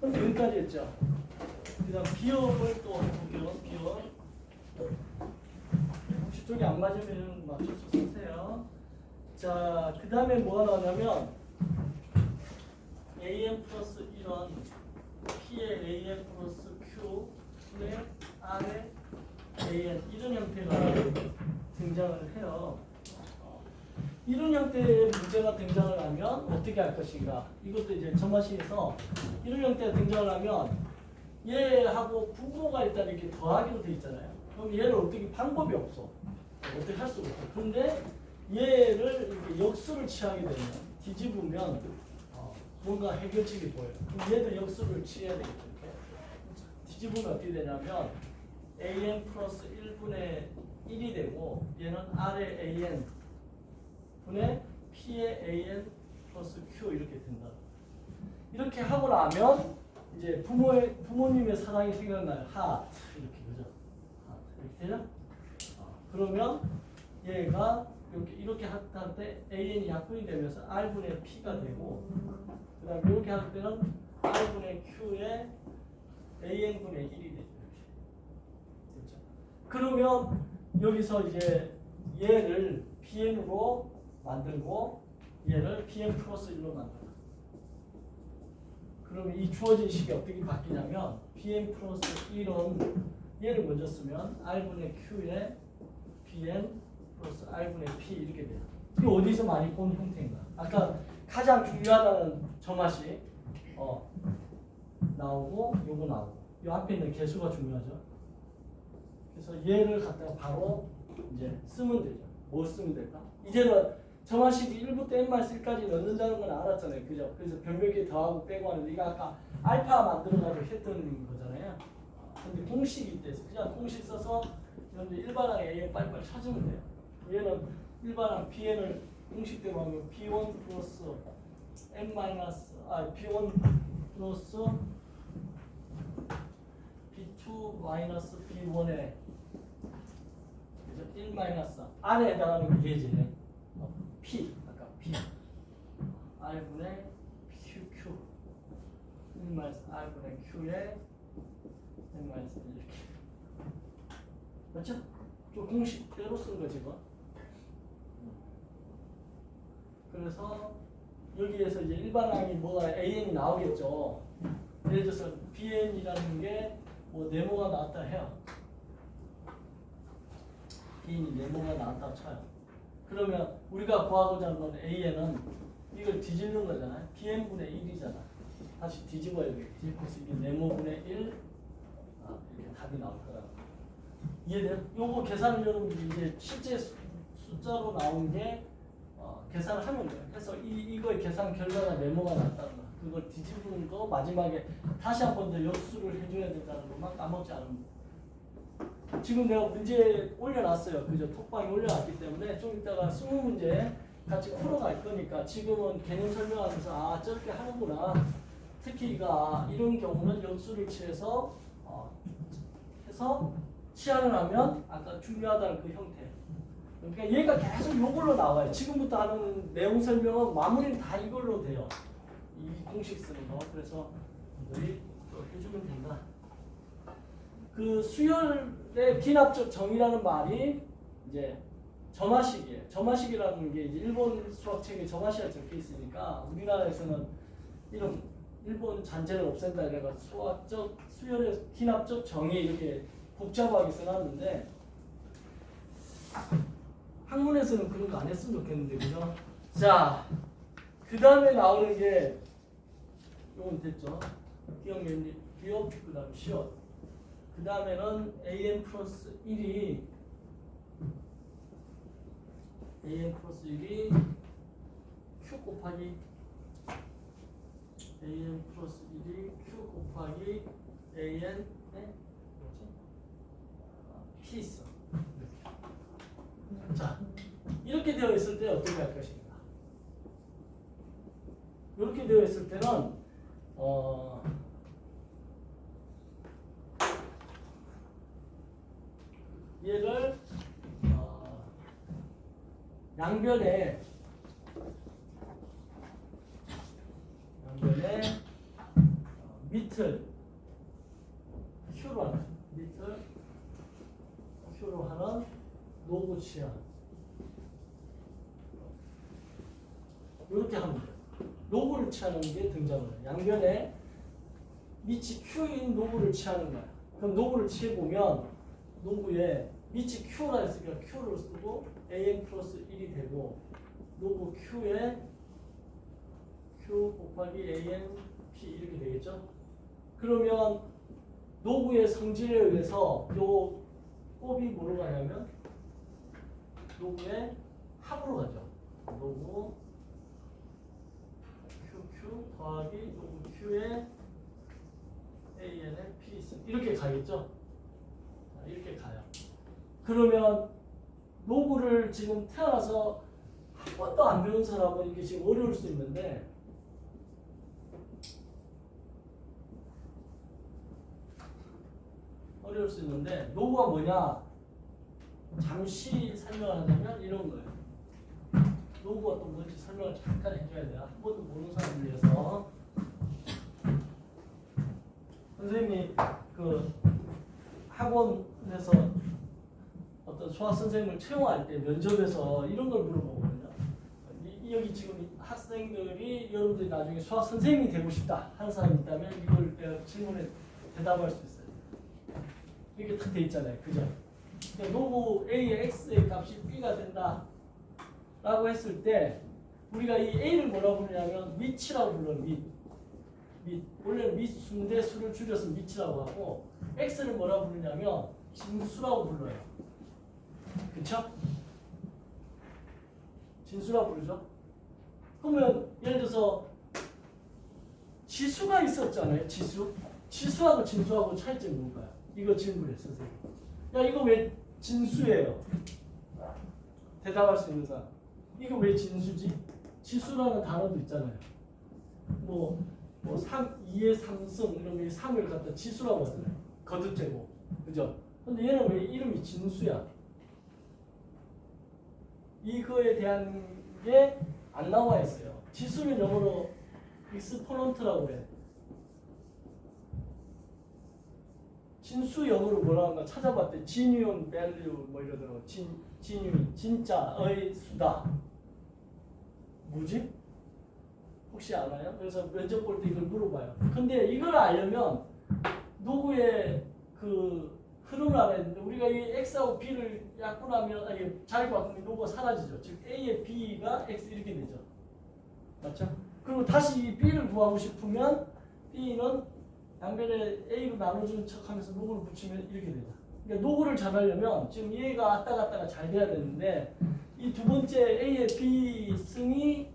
여기까지 했죠. 그 다음 비읍을 또 해볼게요. 비읍. 혹시 쪽이 안 맞으면 맞춰서 쓰세요. 자, 그 다음에 뭐가 나오냐면 am 플러스 1은 p의 am 플러스 q분의 r의 an 이런 형태가 등장을 해요. 이런 형태의 문제가 등장을 하면 어떻게 할 것인가? 이것도 이제 점화식에서 이런 형태가 등장을 하면 얘하고 부호가 일단 이렇게 더하기로 돼 있잖아요. 그럼 얘를 어떻게 방법이 없어. 어떻게 할 수가 없어. 근데 얘를 이렇게 역수를 취하게 되면 뒤집으면 뭔가 해결책이 보여요. 그럼 얘도 역수를 취해야 되겠죠. 이렇게. 뒤집으면 어떻게 되냐면 an 플러스 1분의 1이 되고 얘는 r의 an 분의 p의 an 플러스 q 이렇게 된다. 이렇게 하고 나면 이제 부모님의 사랑이 생각나요. 하트 이렇게 그죠? 하트 이렇게 되죠? 그러면 얘가 이렇게 할 때 an이 약분이 되면서 r분의 p가 되고 그다음 이렇게 할 때는 r분의 q의 an분의 1이 되죠. 이렇게 됐죠? 그러면 여기서 이제 얘를 pn으로 만들고 얘를 pn 플러스 1로 만들어. 그러면 이 주어진 식이 어떻게 바뀌냐면 pn 플러스 1은 얘를 먼저 쓰면 r분의 q에 pn 플러스 r분의 p 이렇게 돼요. 이게 어디서 많이 본 형태인가? 아까 가장 중요하다는 점화식 나오고 요거 나오고 이 앞에 있는 개수가 중요하죠. 그래서 얘를 갖다가 바로 이제 쓰면 되죠. 뭐 쓰면 될까? 이제는 점화식이 1부터 n-1까지 넣는다는 건 알았잖아요. 그죠? 그래서 별몇개 더하고 빼고 하는데 이거 아까 알파 만들어가지고 했던 거잖아요. 근데 공식이 있대서 그냥 공식 써서 여러분들 일반항 a 빨리빨리 찾으면 돼요. 얘는 일반항 bn을 공식대로 하면 b1 플러스 n b1 플러스 b2 마이너스 b1에 1 마이너스 안에 해당하는 게 얘지. p 아까 p r분의 qq 1 마이너스 r분의 q에 n 마이너스 1 이렇게 맞죠? 저 공식대로 쓴 거지 이거. 그래서 여기에서 이제 일반항이 뭐가 an이 나오겠죠. 예를 들어서 bn이라는 게 뭐 네모가 나왔다 해요. bn이 네모가 나왔다 쳐요. 그러면 우리가 구하고자 하는 건 an은 이걸 뒤집는 거잖아요. bn분의 1이잖아. 다시 뒤집어야 되겠지. 그래서 이게 네모분의 1 이렇게 답이 나올 거라고. 이해돼요? 요거 계산을 여러분들이 이제 실제 숫자로 나온 게 계산을 하면 돼요. 그래서 이거의 계산 결과가 네모가 났다는 거. 그걸 뒤집는 거 마지막에 다시 한 번 더 역수를 해줘야 된다는 것만 까먹지 않으면 돼요. 지금 내가 문제 올려놨어요. 그죠? 톡방에 올려놨기 때문에 좀 이따가 20문제 같이 풀어갈 거니까 지금은 개념 설명하면서 저렇게 하는구나. 특히 이런 경우는 역수를 취해서 해서 치환을 하면 아까 중요하다는 그 형태. 그러니까 얘가 계속 이걸로 나와요. 지금부터 하는 내용 설명은 마무리는 다 이걸로 돼요. 이 공식 쓰는 거. 그래서 우리 또 해주면 된다. 그 수열의 기납적 정의라는 말이 이제 점화식이에요. 점화식이라는 게 이제 일본 수학책에 점화식이 적혀 있으니까 우리나라에서는 이런 일본 잔재를 없앤다 이래가 수학적 수열의 기납적 정의 이렇게 복잡하게 써놨는데 학문에서는 그런 거 안 했으면 좋겠는데 그죠? 자, 그 다음에 나오는 게 이건 됐죠? 기억原理, 기억, 그 다음 시옷. 그 다음에는 an 플러스 1이 q 곱하기 an 플러스 1이 q 곱하기 an p 있어. 이렇게. 자, 이렇게 되어 있을 때 어떻게 할 것인가? 이렇게 되어 있을 때는 얘를 양변에 밑을 Q로 하는 밑을 Q로 하는 노구 취한 이렇게 합니다. 노구를 취하는 게 등장을 해요. 양변에 밑이 Q인 노구를 취하는 거야. 그럼 노구를 취해보면 노구에 밑이 Q라 했으니까 Q를 쓰고 AN 플러스 1이 되고 노구 Q에 Q 곱하기 AN P 이렇게 되겠죠? 그러면 노구의 성질에 의해서 요 곱이 뭐로 가냐면 노구의 합으로 가죠. 노구 QQ 더하기 노구 Q의 AN의 P 이렇게 가겠죠? 이렇게 가요. 그러면 노구를 지금 태어나서 한 번도 안 배운 사람은 이게 지금 어려울 수 있는데 노구가 뭐냐? 잠시 설명하자면 이런 거예요. 노구가 또 뭔지 설명을 잠깐 해줘야 돼요. 한 번도 모르는 사람을 위해서. 선생님이 그 학원에서 어떤 수학 선생님을 채용할 때 면접에서 이런 걸 물어보거든요. 여기 지금 학생들이 여러분들이 나중에 수학 선생님이 되고 싶다 하는 사람이 있다면 이걸 내가 질문에 대답할 수 있어요. 이렇게 딱 돼 있잖아요. 그죠? 노구 A의 X의 값이 B가 된다 라고 했을 때 우리가 이 A를 뭐라고 부르냐면 밑이라고 불러요. 밑. 원래는 밑수인데 수를 줄여서 밑이라고 하고 X를 뭐라고 부르냐면 진수라고 불러요. 그쵸? 진수라고 부르죠? 그러면 예를 들어서 지수가 있었잖아요. 지수하고 진수하고 차이점이 뭔가요? 이거 질문했어요. 선생님. 야 이거 왜 진수예요? 대답할 수 있는 사람. 이거 왜 진수지? 지수라는 단어도 있잖아요. 뭐 2의 3승 이런 게 3을 갖다 지수라고 하잖아요. 거듭제곱. 그죠? 근데 얘는 왜 이름이 진수야? 이거에 대한 게 안 나와 있어요. 지수는 영어로 익스포넌트라고 해. 진수 영어로 뭐라고 하나 찾아봤더니 genuine value 뭐 이러더라고. genuine 진짜의 수다. 뭐지? 혹시 알아요? 그래서 면접 볼 때 이걸 물어봐요. 근데 이걸 알려면 노구의 그 흐름을 알아야 되는데 우리가 이 X하고 B를 약분하면 자리 바꾸면 노구가 사라지죠. 즉 A의 B가 X 이렇게 되죠. 맞죠? 그리고 다시 이 B를 구하고 싶으면 B는 양변에 A로 나눠주는 척하면서 노구를 붙이면 이렇게 되죠. 그러니까 노구를 잘 하려면 지금 얘가 왔다 갔다가 잘 돼야 되는데 이 두 번째 A의 B 승이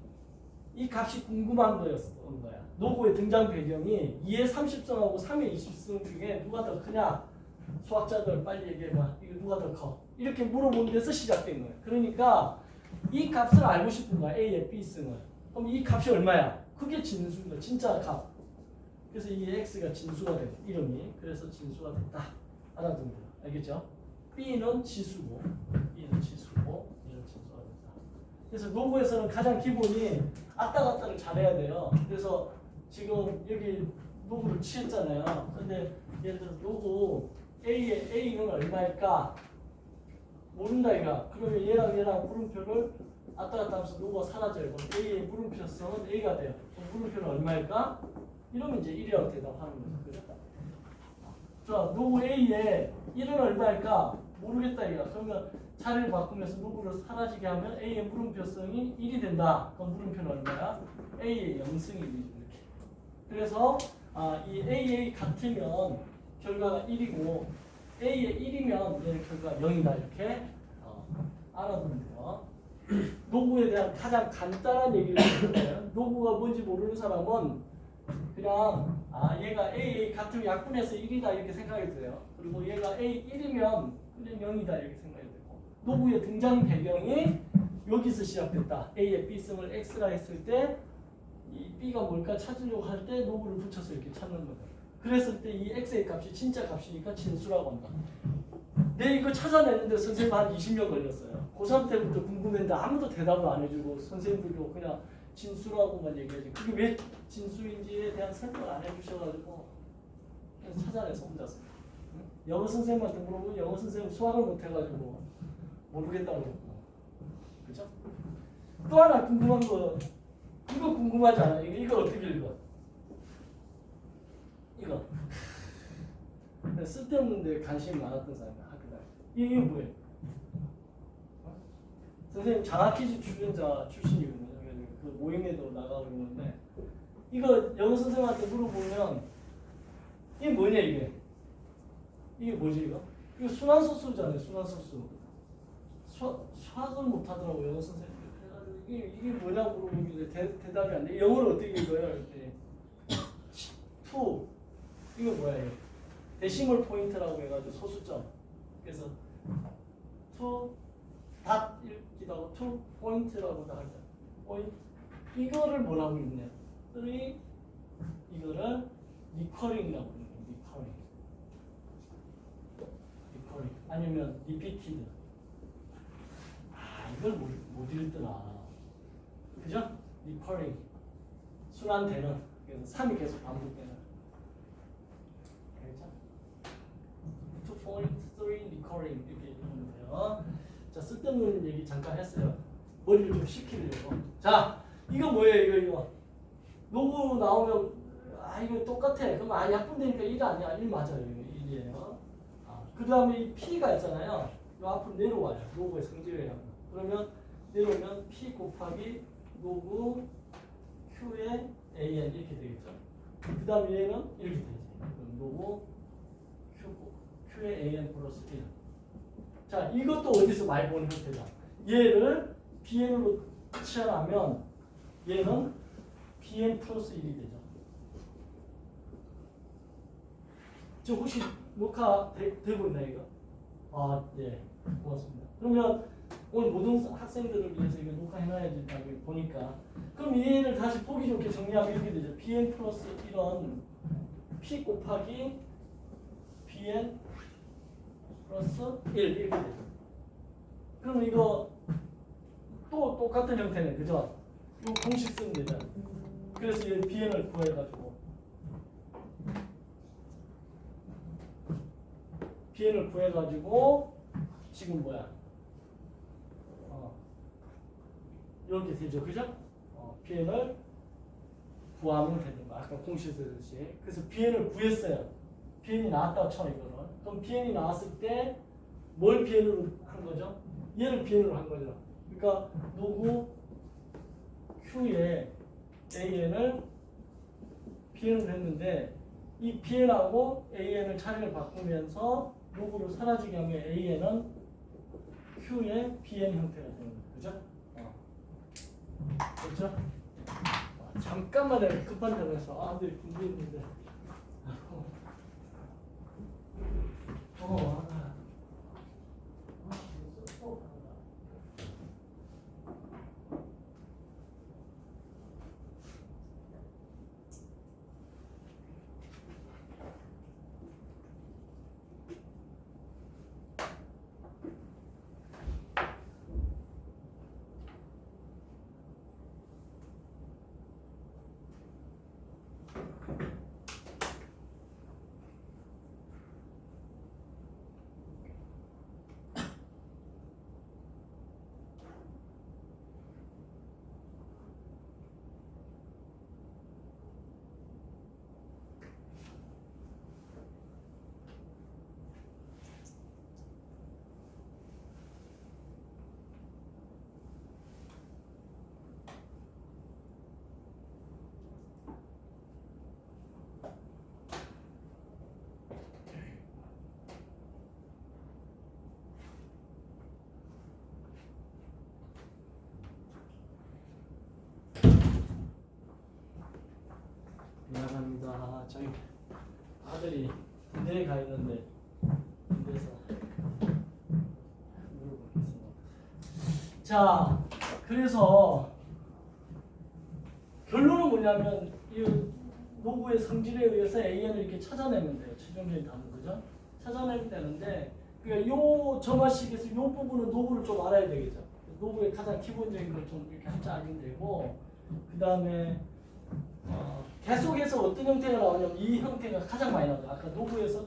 이 값이 궁금한 거였던 거야. 노구의 등장 배경이 2의 30승하고 3의 20승 중에 누가 더 크냐? 수학자들 빨리 얘기해봐. 이거 누가 더 커? 이렇게 물어보는 데서 시작된 거예요. 그러니까 이 값을 알고 싶은 거야. A의 B승을. 그럼 이 값이 얼마야? 그게 진수인 거야. 진짜 값. 그래서 이 X가 진수가 된 이름이. 그래서 진수가 됐다. 알아두면 돼요. 알겠죠? B는 지수고 B는 지수고 얘는 진수가 된다. 그래서 노구에서는 가장 기본이 왔다 갔다를 잘해야 돼요. 그래서 지금 여기 노구를 취했잖아요. 근데 예를 들어 노구 A의 A는 얼마일까? 모른다 이가. 그러면 얘랑 물음표를 왔다 갔다 하면서 노구가 사라져요. 그럼 A의 물음표성은 A가 돼요. 그럼 물음표는 얼마일까? 이러면 이제 1이라고 대답하는 거죠. 그죠? 자, 노구 A의 1은 얼마일까? 모르겠다 이가. 그러면 자리를 바꾸면서 노구를 사라지게 하면 A의 물음표성이 1이 된다. 그럼 물음표는 얼마야? A의 0승이 1이렇게. 그래서 이 AA 같으면 결과가 1이고 A의 1이면 얘의 결과가 0이다. 이렇게 알아두면 돼요. 노구에 대한 가장 간단한 얘기를 해드려요. 노구가 뭔지 모르는 사람은 그냥 얘가 AA 같으면 약분해서 1이다 이렇게 생각이 돼요. 그리고 얘가 A 1이면 그냥 0이다 이렇게 생각이 되고 노구의 등장 배경이 여기서 시작됐다. A의 B승을 X라 했을 때 이 B가 뭘까 찾으려고 할 때 노구를 붙여서 이렇게 찾는 거다. 그랬을 때 이 X의 값이 진짜 값이니까 진수라고 한다. 내 이거 찾아내는데 선생님 한 20년 걸렸어요. 고3 때부터 궁금했는데 아무도 대답을 안 해주고 선생님들도 그냥 진수라고만 얘기하지. 그게 왜 진수인지에 대한 설명을 안 해주셔가지고 그래서 찾아내서 혼자서. 영어 선생님한테 물어보면 영어 선생님 수학을 못해가지고 모르겠다고 그러고. 그죠? 또 하나 궁금한 거, 이거 궁금하지 않아요? 이거 어떻게 읽어? 이거. 쓸데없는데 관심이 많았던 사람이 학교 다닐 때. 이게 뭐예요? 선생님 장학퀴즈 출연자 출신이거든요. 그 모임에도 나가고 있는데 이거 영어 선생님한테 물어보면 이게 뭐냐 이게? 이게 뭐지 이거? 이거 순환소수잖아요. 순환소수. 수학을 못하더라고요 영어 선생님. 그래가지고 이게 뭐냐고 물어보길래 대답이 안 돼. 영어를 어떻게 읽어요? 이렇게 2 이거 뭐야 이거? 데시멀 포인트라고 해가지고 소수점. 그래서 2 닷 읽기도 하고 2 포인트라고도 하죠. 포인트. 이거를 뭐라고 읽냐? 3 이거를 리커링이라고 읽는 거예요. 리커링. 아니면 리피티드. 이걸 못 읽더라. 그죠? 리커링. 순환되는. 그래서 3이 계속 반복되는. 그렇죠? 2.3 recurring 이렇게 읽으면 돼요. 자, 쓸데없는 얘기 잠깐 했어요. 머리를 좀 식히려고. 자, 이거 뭐예요? 이거. 로고 나오면 이거 똑같아. 그럼 약분되니까 1 아니야? 1 맞아요. 이거 1이에요. 그 다음에 이 P가 있잖아요. 이 앞으로 내려와요. 로고의 성질이에요. 그러면 내려오면 P 곱하기 로그 Q의 AN 이렇게 되겠죠. 그 다음 얘는 이렇게 되지. 로그 Q의 AN 플러스 1. 자, 이것도 어디서 많이 보는 형태다. 얘를 BN으로 치환하면 얘는 BN 플러스 1이 되죠. 지금 혹시 녹화 되고 있나요, 이거? 네. 고맙습니다. 그러면 오늘 모든 학생들을 위해서 이거 녹화해놔야 된다고 보니까 그럼 얘를 다시 보기 좋게 정리하면 이렇게 되죠. BN 플러스 1은 P 곱하기 BN 플러스 1 이렇게 되죠. 그럼 이거 또 똑같은 형태네. 그죠? 이 공식 쓰면 되잖아. 그래서 얘 BN을 구해가지고 BN을 구해가지고 지금 뭐야? 이렇게 되죠. 그죠? BN을 구하면 되는 거. 아까 공식 쓰듯이. 그래서 BN을 구했어요. BN이 나왔다고 쳐 이거는. 그럼 BN이 나왔을 때 뭘 BN으로 한 거죠? 얘를 BN으로 한 거죠. 그러니까 누구 Q에 AN을 BN으로 했는데 이 BN하고 AN을 자리를 바꾸면서 로그로 사라지게 하면 AN은 Q의 BN 형태가 되는 거죠. 그죠? 그렇죠? 잠깐만 내가 급한 점에서 근데 준비했는데 미안합니다. 저희 아들이 군대에 가 있는데 군대에서 물어보겠습니다. 자, 그래서 결론은 뭐냐면 이 로그의 성질에 의해서 AN을 이렇게 찾아내면 돼요. 최종적인 답은 그죠? 찾아내면 되는데 그러니까 요 점화식에서 요 부분은 노브를 좀 알아야 되겠죠. 노브의 가장 기본적인 걸 좀 이렇게 한자 알면 되고 그 다음에 계속해서 어떤 형태가 나오냐면 이 형태가 가장 많이 나오죠. 아까 노브에서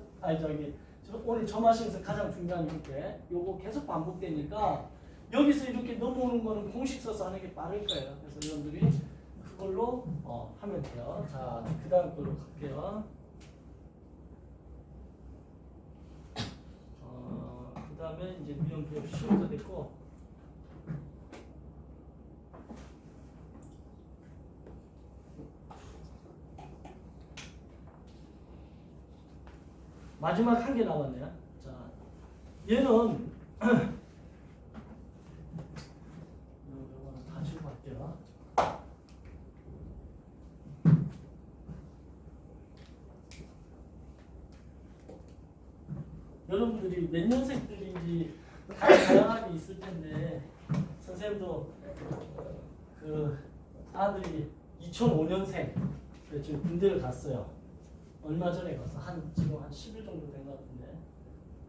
오늘 점화시에서 가장 중요한 형태. 요거 계속 반복되니까 여기서 이렇게 넘어오는 거는 공식 써서 하는 게 빠를 거예요. 그래서 여러분들이 그걸로 하면 돼요. 자, 그 다음 걸로 갈게요. 그 다음에 이제 미용 비용 시험도 됐고, 마지막 한 개 남았네요. 자, 얘는 이거는 다 지우고 갈게요. 여러분들이 몇 년생들인지 다양하게 있을 텐데 선생님도 그 아들이 2005년생 지금 군대를 갔어요. 얼마 전에 가서 지금 한 10일 정도 된 것 같은데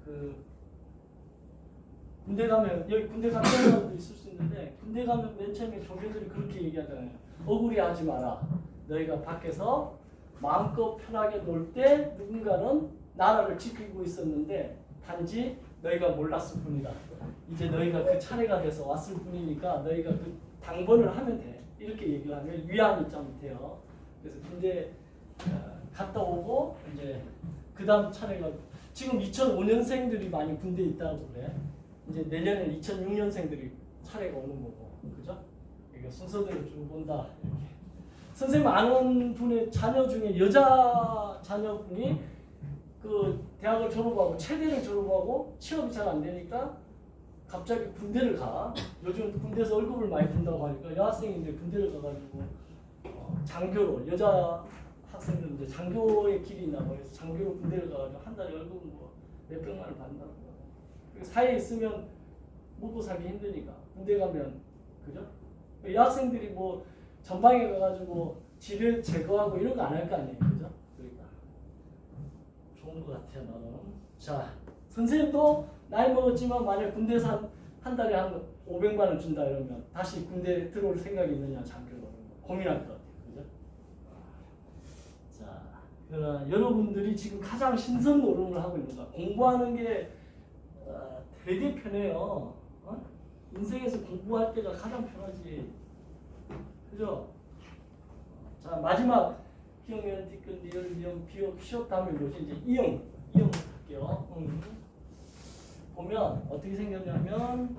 그 군대 가면 여기 군대 가는 사람도 있을 수 있는데 군대 가면 맨 처음에 조교들이 그렇게 얘기하잖아요. 억울해하지 마라. 너희가 밖에서 마음껏 편하게 놀 때 누군가는 나라를 지키고 있었는데 단지 너희가 몰랐을 뿐이다. 이제 너희가 그 차례가 돼서 왔을 뿐이니까 너희가 그 당번을 하면 돼. 이렇게 얘기를 하면 위안이 좀 돼요. 그래서 군대 갔다 오고 이제 그 다음 차례가 지금 2005년생들이 많이 군대에 있다고 그래. 이제 내년에 2006년생들이 차례가 오는 거고, 그죠? 그러니까 순서대로 쭉 본다. 이렇게. 선생님 아는 분의 자녀 중에 여자 자녀분이 그 대학을 졸업하고 체대를 졸업하고 취업이 잘 안 되니까 갑자기 군대를 가. 요즘 군대에서 월급을 많이 준다고 하니까 여학생인데 군대를 가가지고 장교로 여자 학생들은 이제 장교의 길이 있나 봐. 그래서 장교로 군대를 가가지고 한 달에 월급은 뭐 몇백만 원을 받는다고. 사회에 있으면 먹고 살기 힘드니까 군대 가면, 그죠? 여학생들이 뭐 전방에 가가지고 지뢰 제거하고 이런 거 안 할 거 아니에요, 그죠? 그러니까 좋은 것 같아요, 나는. 자, 선생님도 나이 먹었지만 만약 군대에서 한 달에 한 500만 원 준다 이러면 다시 군대 들어올 생각이 있느냐, 장교로 고민할 것 같아요, 그죠? 자, 그러나 여러분들이 지금 가장 신선 노름을 하고 있는 거야. 공부하는 게 되게 편해요. 인생에서 공부할 때가 가장 편하지, 그죠? 자, 마지막 기억면, 뒤끝, 리얼, 미용, 비역, 시업 다음에 뭐지? 이제 이형 할게요. 보면 어떻게 생겼냐면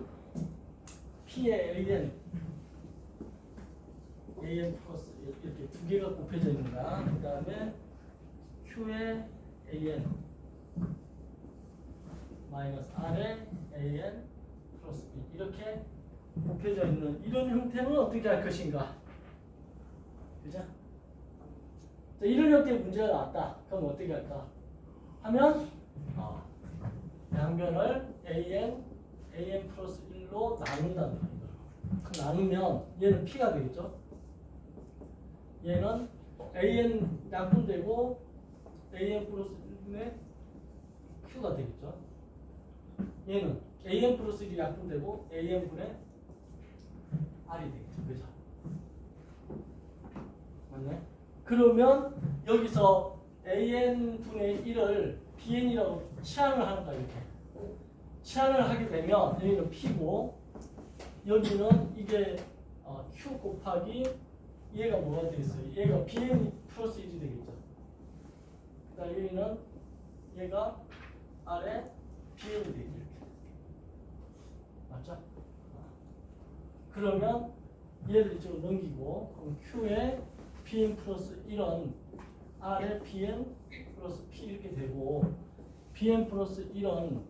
P에 AN 플러스 이렇게 두 개가 곱해져 있는가. 그 다음에 Q에 AN 마이너스 R에 AN 플러스 B 이렇게 곱해져 있는 이런 형태는 어떻게 할 것인가. 그죠? 자, 이런 형태의 문제가 나왔다. 그럼 어떻게 할까? 하면 양변을 AN 플러스 1로 나눈다는 거예요. 나누면 얘는 P가 되겠죠? 얘는 AN 약분되고 AN 플러스 1분의 Q가 되겠죠? 얘는 AN 플러스 1이 약분되고 AN분의 R이 되겠죠? 그죠? 맞네? 그러면 여기서 AN분의 1을 BN이라고 치환을 하는 거야, 이렇게. 치환을 하게 되면 여기는 P고 여기는 이게 Q 곱하기 얘가 뭐가 되겠어요? 얘가 BN 플러스 1이 되겠죠. 그다음 여기는 얘가 R에 BN이 되겠죠. 이렇게. 맞죠? 그러면 얘를 이쪽으로 넘기고 그럼 Q에 BN 플러스 1은 R에 BN 플러스 P 이렇게 되고 BN 플러스 1은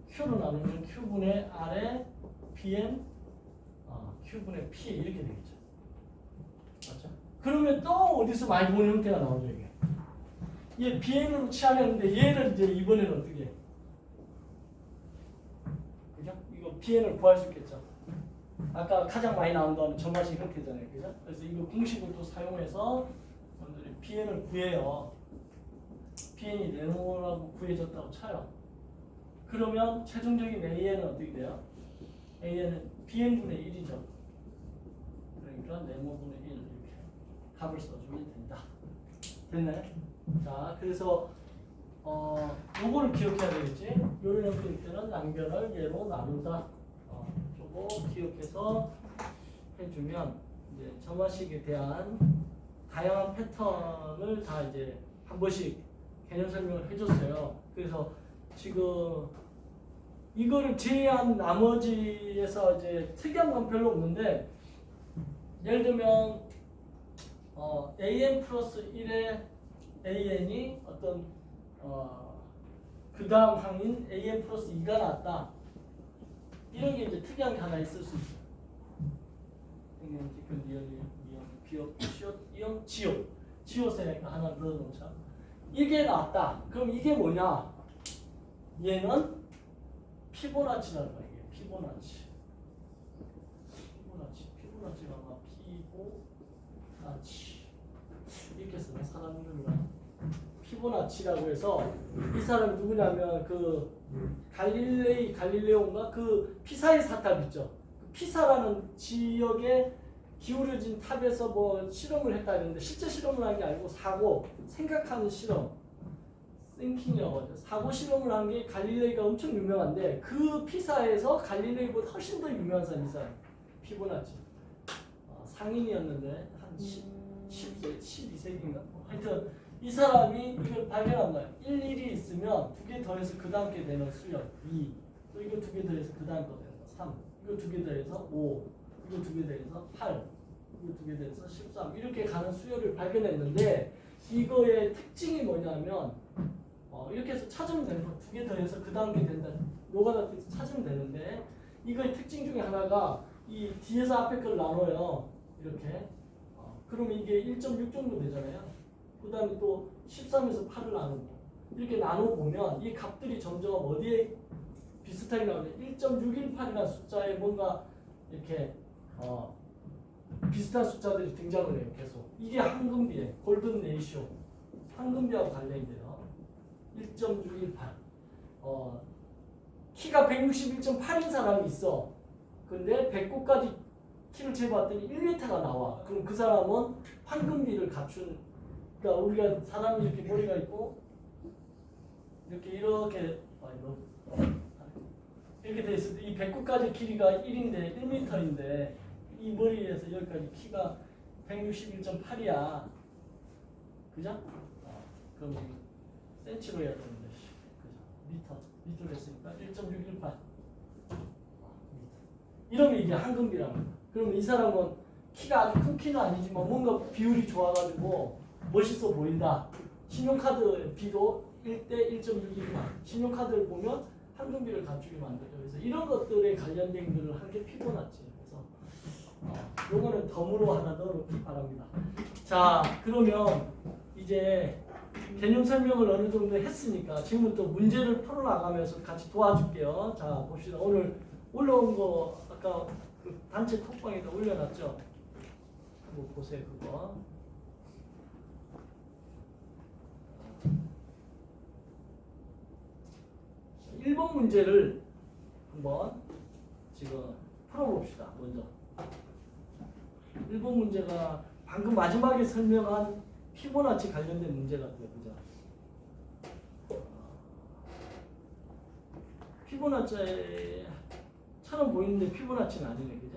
Q로 나누면 Q분의 R에 BN Q분의 P 이렇게 되겠죠. 맞죠? 그러면 또 어디서 많이 보는 형태가 나오죠, 이게. 얘 BN으로 치환했는데 얘를 이제 이번에는 어떻게 해? 그죠? 이거 BN을 구할 수 있겠죠. 아까 가장 많이 나온다는 점화식 형태잖아요, 그죠? 그래서 이거 공식을 또 사용해서 여러분들이 BN을 구해요. BN이 네모라고 구해졌다고 쳐요. 그러면 최종적인 AN은 어떻게 돼요? AN은 BN분의 1이죠. 그러니까 그러니까 네모분의 1 이렇게 값을 써주면 된다. 됐네? 자, 그래서 요거를 기억해야 되겠지? 요런 형태일 때는 양변을 얘로 나눈다. 요거 기억해서 해주면 이제 점화식에 대한 다양한 패턴을 다 이제 한 번씩 개념 설명을 해줬어요. 그래서 지금 이거를 제외한 나머지에서 이제 특이한 건 별로 없는데, 예를 들면 an 플러스 1의 an이 어떤 그 다음 항인 an 플러스 2가 나왔다. 이런 게 이제 특이한 게 하나 있을 수 있어요. 비읍, 지옷에 하나 넣어놓자. 이게 나왔다. 그럼 이게 뭐냐? 얘는 피보나치라는 거예요. 피보나치가 아마 피보나치 이렇게 쓰는 사람들은 피보나치라고 해서 이 사람이 누구냐면 그 갈릴레오인가 그 피사의 사탑 있죠. 그 피사라는 지역에 기울어진 탑에서 뭐 실험을 했다 했는데 실제 실험을 한 게 아니고 생각하는 실험, 띵킹이라고 하죠. 사고 실험을 한 게 갈릴레이가 엄청 유명한데 그 피사에서 갈릴레이보다 훨씬 더 유명한 사람이 이 사람 피보나치. 상인이었는데 한 12세기인가? 하여튼 이 사람이 이걸 발견한 거예요. 1이 있으면 두 개 더해서 그 다음 게 되는 수열 2, 또 이거 두 개 더해서 그 다음 거 되는 3, 이거 두 개 더해서 5, 이거 두 개 더해서 8, 이거 두 개 더해서 13 이렇게 가는 수열을 발견했는데 이거의 특징이 뭐냐면 이렇게 해서 찾으면 되는 거. 두 개 더해서 그 다음 게 된다. 요거다 찾으면 되는데 이거의 특징 중에 하나가 이 뒤에서 앞에 걸 나눠요. 이렇게. 그러면 이게 1.6 정도 되잖아요. 그 다음에 또 13에서 8을 나누고 이렇게 나눠보면 이 값들이 점점 어디에 비슷하게 나오냐. 1.618이라는 숫자에 뭔가 이렇게 비슷한 숫자들이 등장을 해요. 계속. 이게 황금비에 골든 레이쇼 황금비하고 관련이 돼요. 1.618 키가 161.8인 사람이 있어. 근데 배꼽까지 키를 재봤더니 1m가 나와. 그럼 그 사람은 황금비를 갖춘, 그러니까 우리가 사람이 이렇게 머리가 있고 이렇게 돼 있을 때 이 배꼽까지 길이가 1인데 1m인데 이 머리에서 여기까지 키가 161.8이야. 그죠? 그럼 센치로 해야 되는데, 그죠? 미터로 했으니까 1.618. 이러면 이게 황금비랍니다. 그러면 이 사람은 키가 아주 큰 키는 아니지만 뭔가 비율이 좋아가지고 멋있어 보인다. 신용카드 비도 1대 1.618. 신용카드를 보면 황금비를 갖추게 만들죠. 그래서 이런 것들에 관련된 글을 한 게 피보나치. 그래서 요거는 덤으로 하나 넣어놓기 바랍니다. 자, 그러면 이제 개념 설명을 어느 정도 했으니까 지금은 또 문제를 풀어나가면서 같이 도와줄게요. 자, 봅시다. 오늘 올라온 거 아까 그 단체 톡방에다 올려놨죠? 한번 보세요. 그거. 1번 문제를 한번 지금 풀어봅시다. 먼저 1번 문제가 방금 마지막에 설명한 피보나치 관련된 문제 같아요. 그죠? 피보나치처럼 보이는데 피보나치는 아니네. 그죠?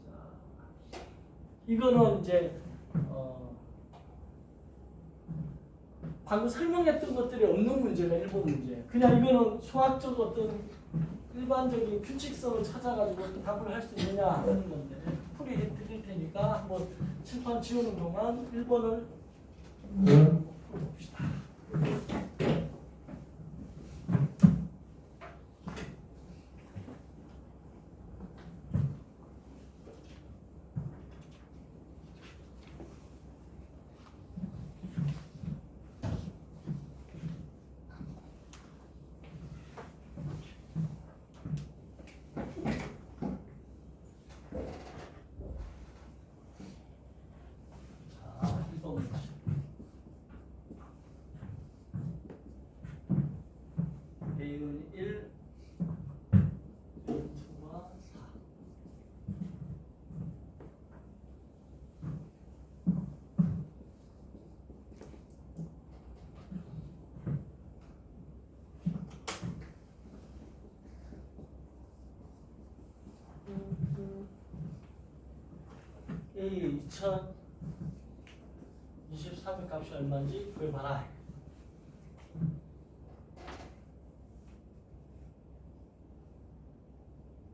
자, 이거는 이제 방금 설명했던 것들이 없는 문제가 1번 문제. 그냥 이거는 수학적 어떤 일반적인 규칙성을 찾아가지고 답을 할 수 있느냐 하는 건데 풀이 드릴 테니까 한번 칠판 지우는 동안 1번을 풀어봅시다. A의 2023의 값이 얼마인지 구해봐라.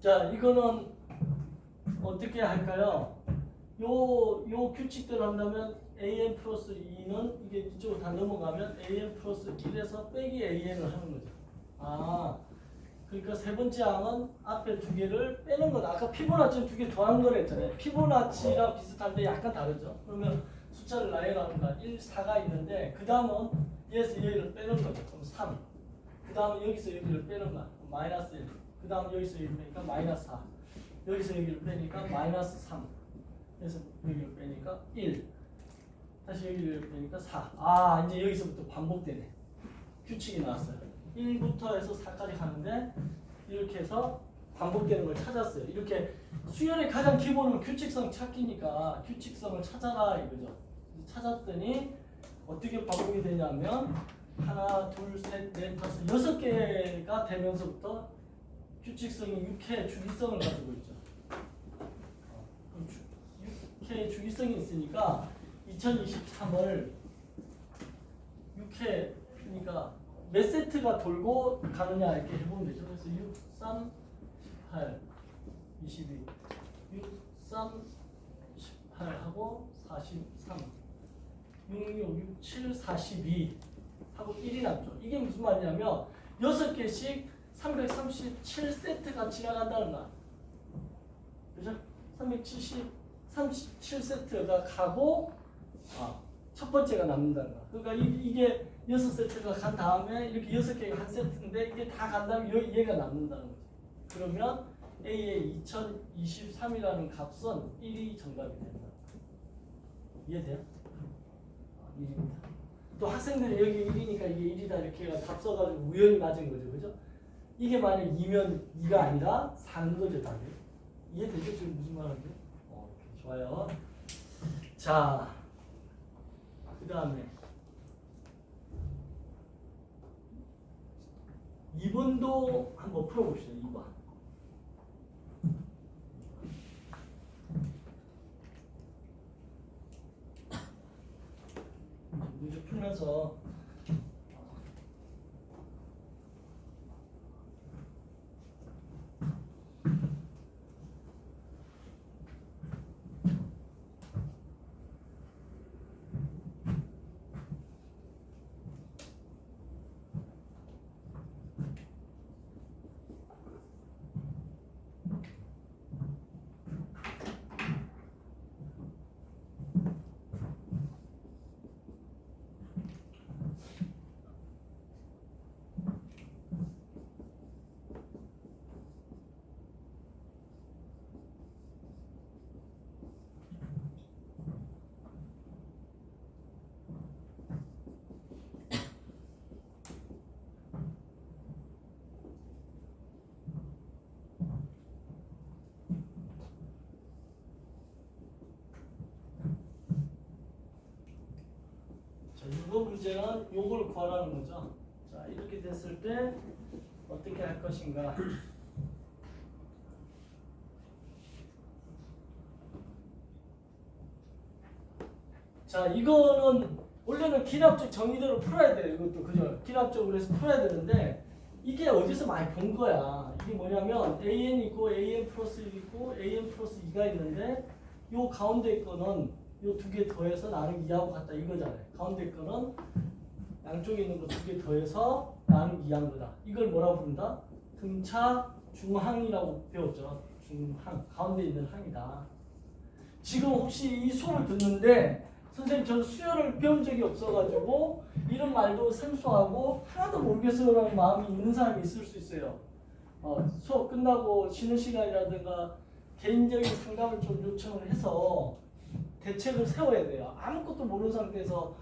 자, 이거는 어떻게 할까요? 요 규칙대로 한다면 an 플러스 2는 이게 이쪽으로 다 넘어가면 an 플러스 1에서 빼기 an을 하는 거죠. 그러니까 세 번째 항은 앞에 두 개를 빼는 거다. 아까 피보나치는 두 개 더한 거라 했잖아요. 피보나치랑 비슷한데 약간 다르죠. 그러면 숫자를 나열하는가 1, 4가 있는데 그 다음은 얘에서 얘를 빼는 거죠. 그럼 3. 그 다음은 여기서 여기를 빼는 거야. 마이너스 1. 그 다음 여기서 여기를 빼니까 마이너스 4. 여기서 여기를 빼니까 마이너스 3. 그래서 여기를 빼니까 1. 다시 여기를 빼니까 4. 이제 여기서부터 반복되네. 규칙이 나왔어요. 1부터 해서 4까지 가는데 이렇게 해서 반복되는 걸 찾았어요. 이렇게 수열의 가장 기본은 규칙성 찾기니까 규칙성을 찾아라 이거죠. 찾았더니 어떻게 반복이 되냐면 하나, 둘, 셋, 넷, 다섯, 6개가 되면서부터 규칙성이 6회 주기성을 가지고 있죠. 6회 주기성이 있으니까 2023을 6회니까 몇 세트가 돌고 가느냐 이렇게 해보면 되죠. 그래서 6, 3, 18, 22, 6, 3, 18하고 43, 6, 6, 6, 7, 42 하고 1이 남죠. 이게 무슨 말이냐면 6개씩 337세트가 지나간다는 말. 그죠? 337세트가 가고 첫 번째가 남는다는 거. 그러니까 이게 6세트가 간 다음에 이렇게 6개가 한 세트인데 이게 다 간 다음에 얘가 남는다는 거죠. 그러면 A의 2023이라는 값은 1이 정답이 된다. 이해돼요? 1입니다. 또 학생들이 여기 1이니까 이게 1이다 이렇게 답 써가지고 우연히 맞은 거죠. 그죠? 이게 만약 2면 2가 아니라 4인 거죠. 답이. 이해되죠? 지금 무슨 말하는지? 좋아요. 자, 그 다음에 2번도 한번 풀어봅시다. 2번. 문제 풀면서 이거 문제는 요걸 구하라는 거죠. 자, 이렇게 됐을 때 어떻게 할 것인가? 자, 이거는 원래는 기납적 정의대로 풀어야 돼요. 이것도 그죠? 기납적으로 해서 풀어야 되는데 이게 어디서 많이 본 거야. 이게 뭐냐면 an 있고 an 플러스 1 있고 an 플러스 2가 있는데 요 가운데 거는 요 두 개 더해서 나누기 2하고 같다 이거잖아요. 가운데 거는 양쪽에 있는 거 두 개 더해서 나누기 2한 거다. 이걸 뭐라고 부른다? 등차 중항이라고 배웠죠. 중항, 가운데 있는 항이다. 지금 혹시 이 수업을 듣는데 선생님 저는 수열을 배운 적이 없어가지고 이런 말도 생소하고 하나도 모르겠어요라는 마음이 있는 사람이 있을 수 있어요. 수업 끝나고 쉬는 시간이라든가 개인적인 상담을 좀 요청을 해서 대책을 세워야 돼요. 아무것도 모르는 상태에서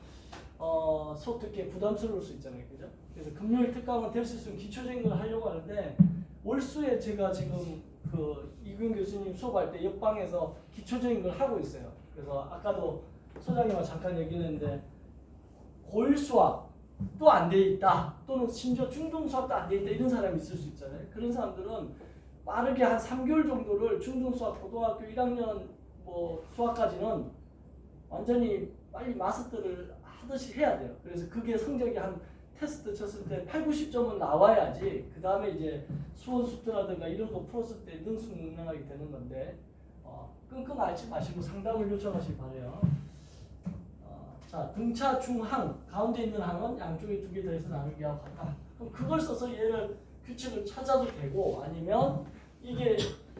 수업 듣기에 부담스러울 수 있잖아요. 그죠? 그래서 금요일 특강은 될 수 있으면 기초적인 걸 하려고 하는데 월수에 제가 지금 그 이근 교수님 수업할 때 옆방에서 기초적인 걸 하고 있어요. 그래서 아까도 소장님과 잠깐 얘기했는데 고일 수학도 안 돼 있다. 또는 심지어 중등 수학도 안 돼 있다. 이런 사람이 있을 수 있잖아요. 그런 사람들은 빠르게 한 3개월 정도를 중등 수학 고등학교 1학년 뭐 수학까지는 완전히 빨리 마스터를 하듯이 해야 돼요. 그래서 그게 성적이 한 테스트 쳤을 때 8, 90점은 나와야지 그 다음에 이제 수원 수트라든가 이런 거 풀었을 때 능수능란하게 되는 건데 끙끙 앓지 마시고 상담을 요청하시기 바래요. 자, 등차 중항 가운데 있는 항은 양쪽에 두 개 더해서 나누기 하고 같다. 그럼 그걸 써서 얘를 규칙을 찾아도 되고 아니면 이게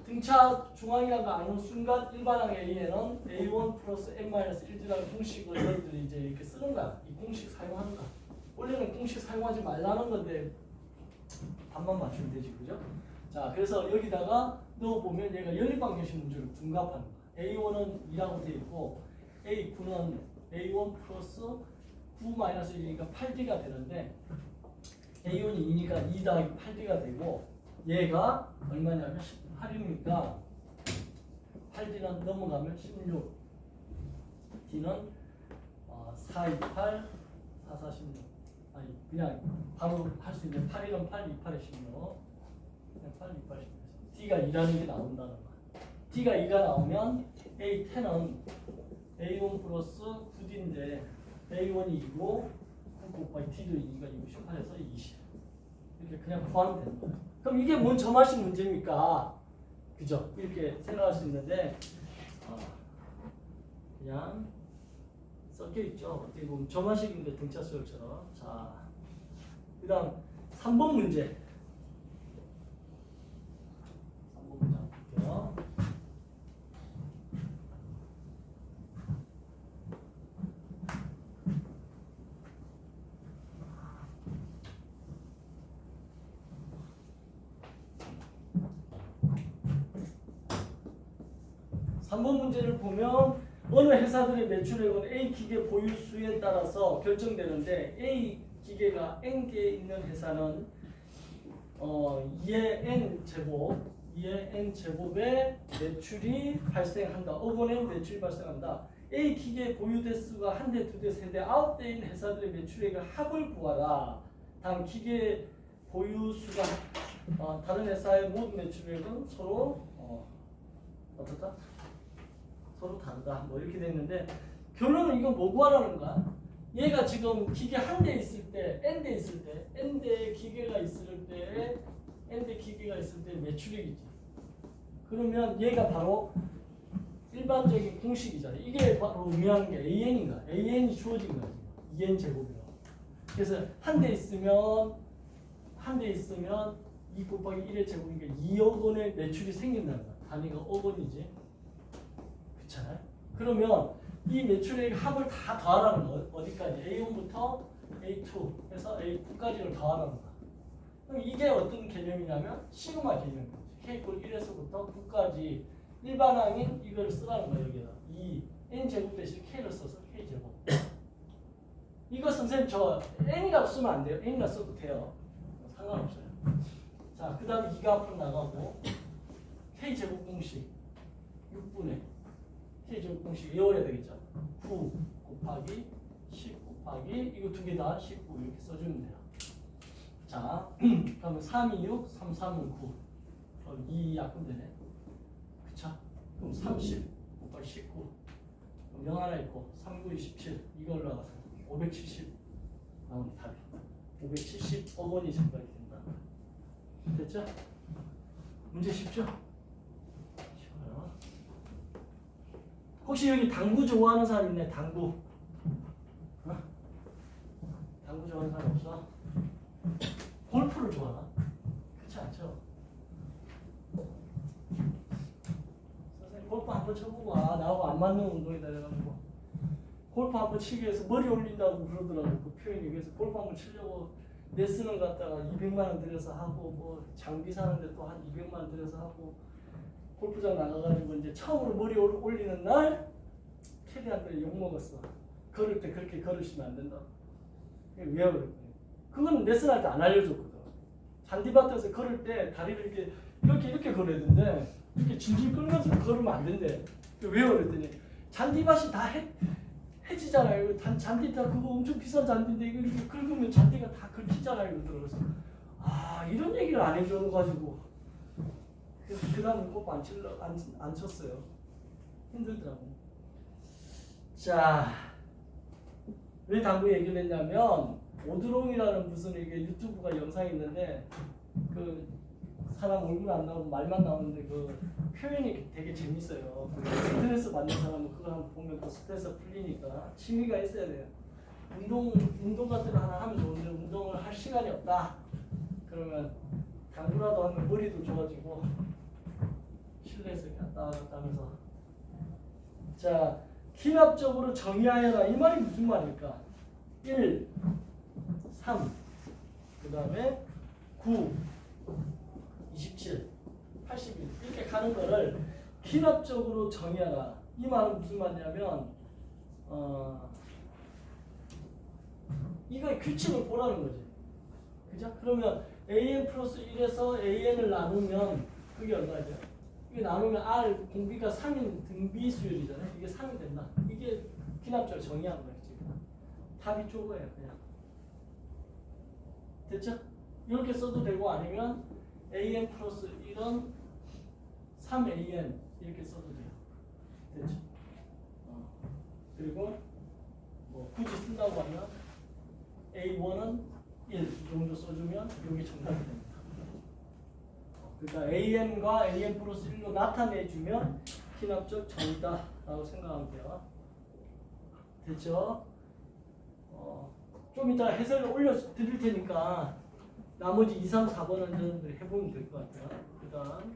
등차 중항이라는 거 아는 순간 일반항 A에는 A1 플러스 n-1이라는 공식을 너희들이 이제 이렇게 쓰는 거야. 이 공식 사용하는 거야. 원래는 공식 사용하지 말라는 건데 답만 맞추면 되지, 그죠? 자, 그래서 여기다가 넣어보면 얘가 연립방정식 문제를 둔갑하는 거야. A1은 2라고 되어 있고 A9는 A1 플러스 9-1이니까 8D가 되는데 A1이 2니까 2 더하기 8D가 되고 얘가 얼마냐면 18이니까 8D는 넘어가면 16 D는 4, 2, 8, 4, 4, 16 아니 그냥 바로 할 수 있는 8이는 8, 2, 8에 16 그냥 8, 2, 8, 16 D가 2라는 게 나온다는 거야. D가 2가 나오면 A10은 A1 플러스 9D인데 A1이 2고 9 곱하기 D도 2가 18에서 20 이렇게 그냥 구하면 되는 거예요. 그럼 이게 뭔 점화식 문제입니까? 그죠? 이렇게 생각할 수 있는데 그냥 섞여 있죠. 어떻게 보면 점화식인데 등차 수열처럼. 자, 그 다음 3번 문제. 3번 문제 한번 볼게요. 삼 번 문제를 보면 어느 회사들의 매출액은 A 기계 보유 수에 따라서 결정되는데 A 기계가 N개 있는 회사는 2의 N 제곱의 매출이 발생한다. 억 원의 매출이 발생한다. A 기계 보유 대수가 한 대, 두 대, 세 대, 9대인 회사들의 매출액의 합을 구하라. 단 기계 보유 수가 다른 회사의 모든 매출액은 서로 어떻다? 서로 다르다. 뭐 이렇게 됐는데 결론은 이건 뭐 구하라는 거야? 얘가 지금 기계 한 대 있을 때, N대 있을 때, N대 기계가 있을 때, N대 기계가 있을 때 매출액이지. 그러면 얘가 바로 일반적인 공식이잖아. 이게 바로 의미하는 게 AN인가? AN이 주어진 거야. 2N 제곱이라고. 그래서 한 대 있으면 2 곱하기 1의 제곱이니까 2억 원의 매출이 생긴다는 거야. 단위가 억 원이지. 그렇잖아요. 그러면 이 매출액 합을 다 더하라는 거. 어디까지? A1부터 A2 해서 A9까지를 더하라는 거야. 그럼 이게 어떤 개념이냐면 시그마 개념이지. K 꼴 1에서부터 9까지 일반항인 이걸 쓰라는 거예요. 여기다 2 N제곱 대신 K를 써서 K제곱. 이거 선생님 저 N이라고 쓰면 안 돼요. N이라고 써도 돼요. 상관없어요. 자, 그 다음에 2가 앞으로 나가고 K제곱 공식 6분의 K제곱 공식 외워야 되겠죠. 9 곱하기 10 곱하기 이거 두 개 다 19 이렇게 써주면 돼요. 자, 그러면 3이 6, 3, 3은 9 그럼 2 약분되네. 그쵸? 그럼 30 곱하기 19 그럼 0 하나 있고 3, 9, 27 이거 올라가서 570 나오는 답이 570억 원이 증발이 된다. 됐죠? 문제 쉽죠? 쉬워요. 혹시 여기 당구 좋아하는 사람 있네? 당구. 당구 좋아하는 사람 없어? 골프를 좋아하나? 그렇지 않죠? 선생님 골프 한번 쳐보고 나하고 안 맞는 운동이다 해가지고 골프 한번 치기 위해서 머리 올린다고 그러더라고. 그 표현이. 그래서 골프 한번 치려고 레슨을 갖다가 200만 원 들여서 하고 뭐 장비 사는데 또 한 200만 원 들여서 하고 골프장 나가가지고 이제 처음으로 머리 올리는 날 캐디한테 욕 먹었어. 걸을 때 그렇게 걸으시면 안 된다. 왜 그랬더니 그건 레슨할 때 안 알려줬거든. 잔디밭에서 걸을 때 다리를 이렇게 걸어야 되는데 이렇게 질질 끌면서 걸으면 안 된대. 왜 그랬더니 잔디밭이 다 해지잖아요. 잔디 다 그거 엄청 비싼 잔디인데 이거 이렇게 긁으면 잔디가 다 긁히잖아요. 그래서 이런 얘기를 안 해줘가지고 그래서 그 다음에 골프 안 쳤어요. 힘들더라고. 자, 왜 당구 얘기를 했냐면 오드롱이라는 무슨 이게 유튜브가 영상이 있는데 그 사람 얼굴 안 나오고 말만 나오는데 그 표현이 되게 재밌어요. 스트레스 받는 사람은 그거 한번 보면 또 스트레스 풀리니까 취미가 있어야 돼요. 운동 같은 거 하나 하면 좋은데 운동을 할 시간이 없다. 그러면 당구라도 하면 머리도 좋아지고 실내에서 갔다 갔다 하면서 자 기납적으로 정의하여라 이 말이 무슨 말일까? 1, 3, 그 다음에 9, 27, 81 이렇게 가는 거를 기납적으로 정의하라. 이 말은 무슨 말이냐면 이거의 규칙을 보라는 거지. 그죠? 그러면 an 플러스 1에서 an을 나누면 그게 얼마죠? 이게 나누면 r 공비가 3인 등비수열이잖아요. 이게 3이 된다. 이게 기납적으로 정의한 거예요. 지금. 답이 쪼거예요. 그냥. 됐죠? 이렇게 써도 되고 아니면 an 플러스 1은 3an 이렇게 써도 돼요. 됐죠? 그리고 뭐 굳이 쓴다고 하면 a1은 1 이 정도 써주면 이게 정답이 됩니다. 그러니까 an과 an 플러스 1로 나타내주면 기납적 정의다라고 생각하면 돼요. 됐죠? 좀 이따 해설을 올려드릴 테니까 나머지 2, 3, 4번은 여러분들이 해보면 될 것 같아요. 그 다음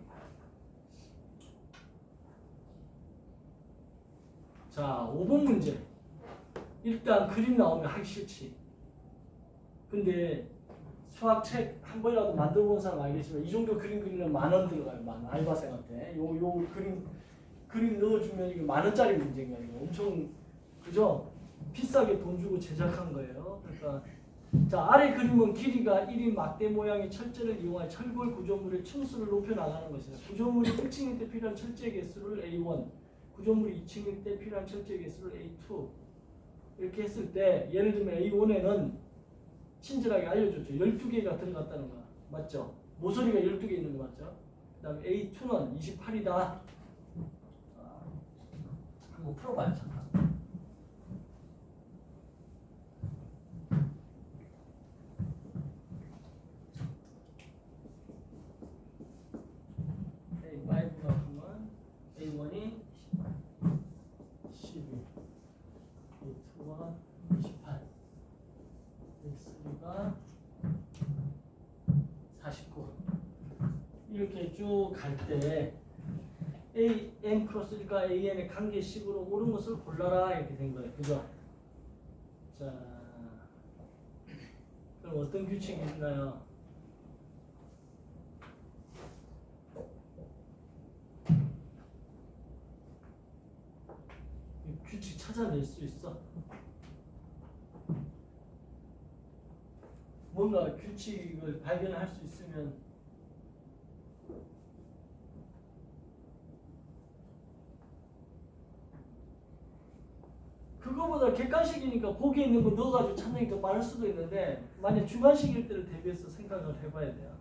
자 5번 문제. 일단 그림 나오면 하기 싫지. 근데 수학책 한 번이라도 만들어 본 사람 알겠지만 이 정도 그림 그리면 10,000원 들어가요. 알바생한테. 요 그림 넣어주면 이거 10,000원짜리 문제인가 이거 엄청 그죠? 비싸게 돈 주고 제작한 거예요. 그러니까 자 아래 그림은 길이가 1인 막대 모양의 철제를 이용하여 철골 구조물의 층수를 높여 나가는 것이다. 구조물이 1층일 때 필요한 철제 개수를 A1, 구조물이 2층일 때 필요한 철제 개수를 A2 이렇게 했을 때 예를 들면 A1에는 친절하게 알려줬죠. 12개가 들어갔다는 거 맞죠? 모서리가 12개 있는 거 맞죠? 그 다음에 A2는 28이다. 한번 풀어봐요. 잠깐. A5가 하면 A1이 12, A2가 28, A3가 49 이렇게 쭉 갈 때 an 플러스 1과 an의 관계식으로 옳은 것을 골라라 이렇게 된 거예요. 그죠? 자, 그럼 어떤 규칙이 있나요? 규칙 찾아낼 수 있어? 뭔가 규칙을 발견할 수 있으면 그거보다 객관식이니까 거기에 있는 거 넣어가지고 찾는 게 더 많을 수도 있는데 만약 주관식일 때를 대비해서 생각을 해봐야 돼요.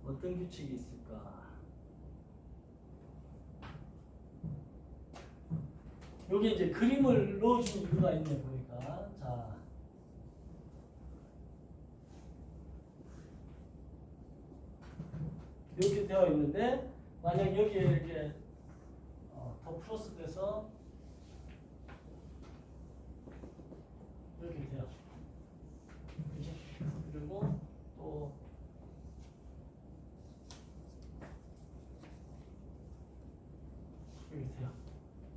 어떤 규칙이 있을까? 여기 이제 그림을 넣어준 이유가 있네 보니까. 자, 이렇게 되어 있는데 만약 여기에 이렇게 더 플러스 돼서 이렇게 돼요. 그죠? 그리고 또 이렇게 돼요.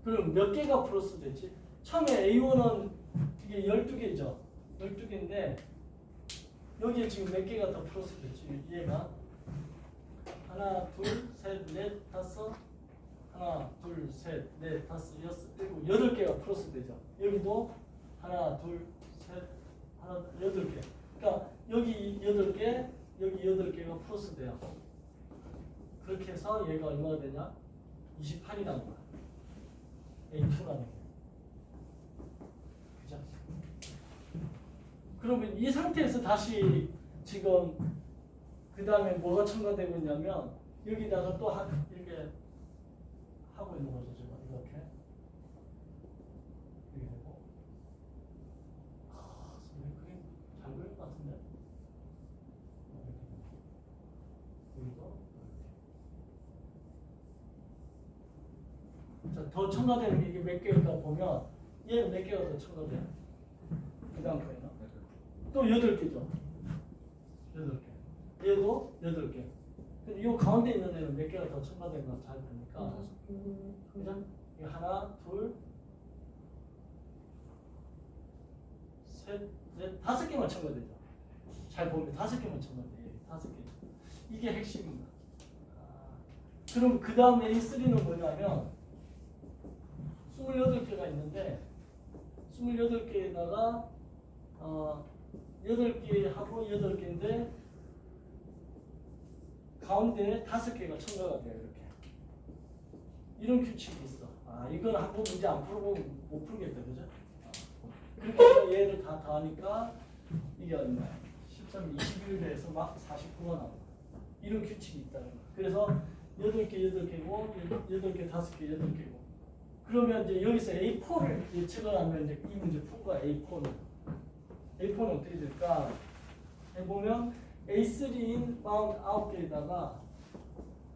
그럼 몇 개가 플러스 되지? 처음에 A1은 이게 12개죠. 12개인데 여기에 지금 몇 개가 더 플러스 되지? 얘가 하나, 둘, 셋, 넷, 다섯 하나, 둘, 셋, 넷, 다섯, 여섯, 일곱, 8개가 플러스 되죠. 여기도 하나, 둘, 셋, 하나, 8개. 그러니까 여기 8개, 여기 8개가 플러스 돼요. 그렇게 해서 얘가 얼마가 되냐? 28이 나온 거야. A2라는 게. 그죠? 그러면 이 상태에서 다시 지금 그 다음에 뭐가 첨가되고 있냐면 여기다가 또 이렇게 하고 있는 거죠. 지금 이렇게 되고 선생님 그게 잘 그릴 것 같은데 여기도 자, 더 첨가되는 게 이게 몇 개일까 보면 얘는 몇 개가 더 첨가돼요? 그 다음 거에는 또 8개죠. 8개. 얘도 8개. 근데 이 가운데 있는 애는 몇 개가 더 첨가된가 잘 보니까 그죠? 이 하나, 둘, 셋, 넷, 5개만 첨가되죠. 잘 보면 5개만 첨가돼요. 5개. 이게 핵심입니다. 그럼 그 다음 A3는 뭐냐면 28개가 있는데 28개에다가 8개하고 8개인데 가운데 5개가 첨가가 돼요. 이렇게 이런 규칙이 있어. 이건 한번 문제 안 풀고 못 풀겠다. 그죠? 그렇게 해서 얘를 다 더하니까 이게 얼마야? 13, 21에서 막 49가 나와. 이런 규칙이 있다는 거야. 그래서 8개, 8개고 8개, 5개, 8개고 그러면 이제 여기서 A4를 예측을 하면 이제 이 문제 푼 거야. A4는 어떻게 될까? 해보면 A3인 49개에다가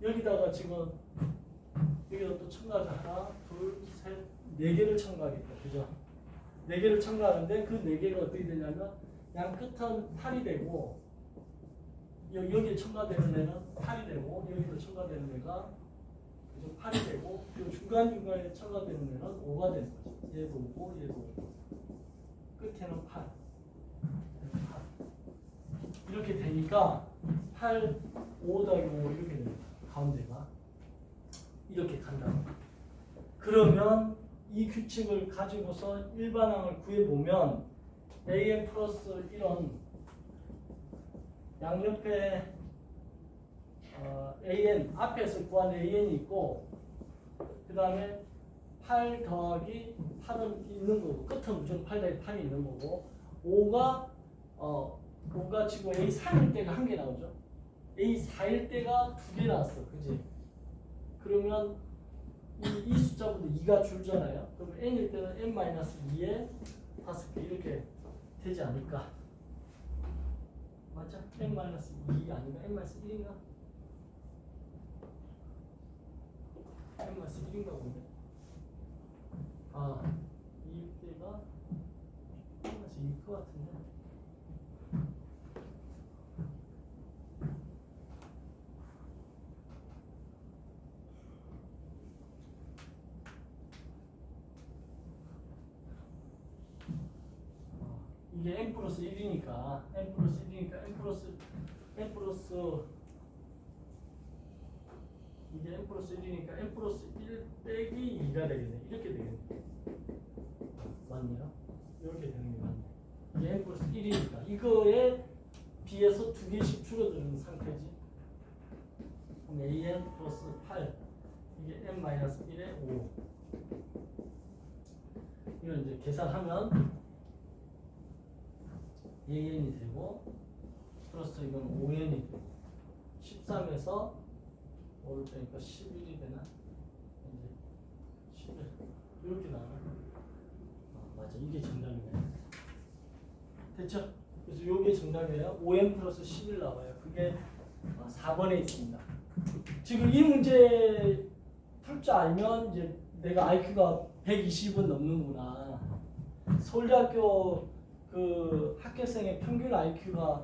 여기다가 지금 여기다 또 첨가하자. 하나, 둘, 셋, 4개를 첨가하겠다. 그죠? 4개를 첨가하는데 그 4개가 어떻게 되냐면 양 끝은 8이 되고 여기에 첨가되는 애는 8이 되고 여기도 첨가되는 애가 8이 되고 그리고 중간중간에 첨가되는 애는 5가 되는 거죠. 얘도 5, 얘도 5. 끝에는 8. 이렇게 되니까 8, 5 더하기 5 이렇게 됩니다. 가운데가. 이렇게 간다. 그러면 이 규칙을 가지고서 일반항을 구해보면 AN 플러스 1은 양옆에 AN, 앞에서 구한 AN이 있고 그 다음에 8 더하기 8은 있는 거고 끝은 무조건 8 더하기 8이 있는 거고 5가 지금 A3일 때가 1개 나오죠. A4일 때가 2개 나왔어. 그지? 그러면 이 숫자보다 2가 줄잖아요. 그럼 n일 때는 n-2에 5개 이렇게 되지 않을까? 맞죠? n-2 아닌가? n-1인가? n-1인가 본데. 이때가 n-2일 것 같은데. 이게 n 플러스 1이니까 n 플러스 1 빼기 2가 되겠네. 이렇게 되겠네. 맞네요. 이렇게 되는 게 맞네. 이게 n 플러스 1이니까 이거에 비해서 2개씩 줄어드는 상태지. 그럼 an 플러스 8 이게 n-1에 5 이걸 이제 계산하면 AN이 되고 플러스 이건 5N이 되고 13에서 5를 빼니까 11이 되나? 이제 11 이렇게 나와요. 맞아, 이게 정답이네. 됐죠? 그래서 이게 정답이에요. 5N 플러스 11 나와요. 그게 4번에 있습니다. 지금 이 문제 풀 줄 알면 이제 내가 IQ가 120은 넘는구나. 서울대학교 그 학교생의 평균 IQ가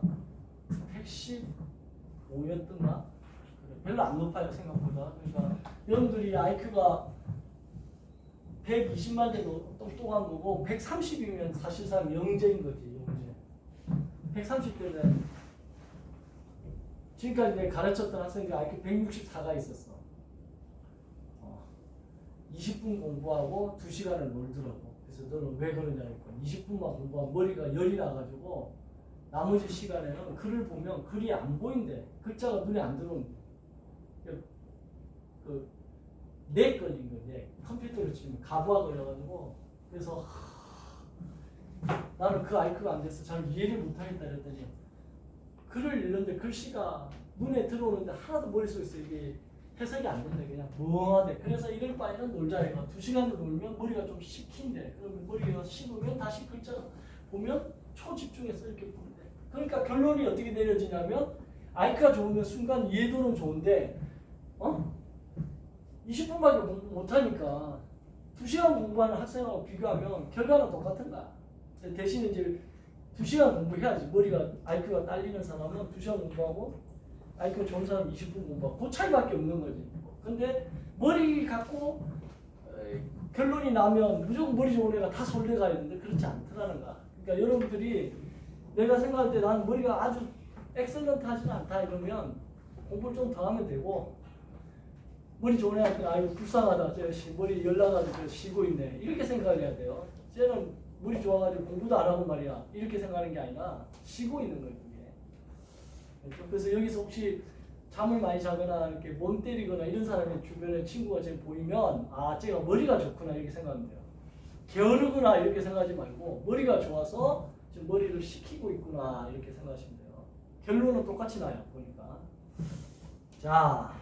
115였던가? 별로 안 높아요 생각보다. 그러니까 여러분들이 IQ가 120만 돼도 똑똑한 거고 130이면 사실상 영재인 거지. 영재. 130대는 지금까지 내가 가르쳤던 학생들 IQ 164가 있었어. 20분 공부하고 2시간을 놀더라고. 그래서 너는 왜 그러냐 했고 20분만 공부하면 머리가 열이 나가지고 나머지 시간에는 글을 보면 글이 안 보인대. 글자가 눈에 안 들어온대. 넥 걸린 거야. 넥. 컴퓨터로 치면 가부하 걸려가지고 그래서 나는 그 IQ가 안 돼서 잘 이해를 못하겠다 그랬더니 글을 읽는데 글씨가 눈에 들어오는데 하나도 머릿속에서 이게 해석이 안 된다. 그냥 멍하대. 그래서 이럴 바에는 놀자. 이거 2시간을 놀면 머리가 좀 식힌대. 그러면 머리가 식으면 다시 글자 보면 초집중해서 이렇게 보는데. 그러니까 결론이 어떻게 내려지냐면 아이크가 좋으면 순간 이해도는 좋은데 20분밖에 공부 못하니까 2시간 공부하는 학생하고 비교하면 결과는 똑같은 거야. 대신 이제 2시간 공부해야지. 머리가 아이큐가 딸리는 사람은 2시간 공부하고 아이큐 좋은 사람 20분 공부하고 그 차이밖에 없는 거지. 근데 머리 갖고 결론이 나면 무조건 머리 좋은 애가 다 서울대 가야 되는데 그렇지 않더라는 거야. 그러니까 여러분들이 내가 생각할 때 나는 머리가 아주 엑셀런트 하지는 않다 이러면 공부를 좀 더 하면 되고, 머리 좋은 애한테 아이고 불쌍하다, 저 머리 열나가지고 쉬고 있네, 이렇게 생각을 해야 돼요. 쟤는 머리 좋아가지고 공부도 안 하고 말이야, 이렇게 생각하는 게 아니라 쉬고 있는 거예요, 그게. 그래서 여기서 혹시 잠을 많이 자거나 이렇게 몸 때리거나 이런 사람의 주변에 친구가 지금 보이면 아, 쟤가 머리가 좋구나 이렇게 생각하면 돼요. 게으르구나 이렇게 생각하지 말고 머리가 좋아서 지금 머리를 식히고 있구나 이렇게 생각하시면 돼요. 결론은 똑같이 나요, 보니까. 자,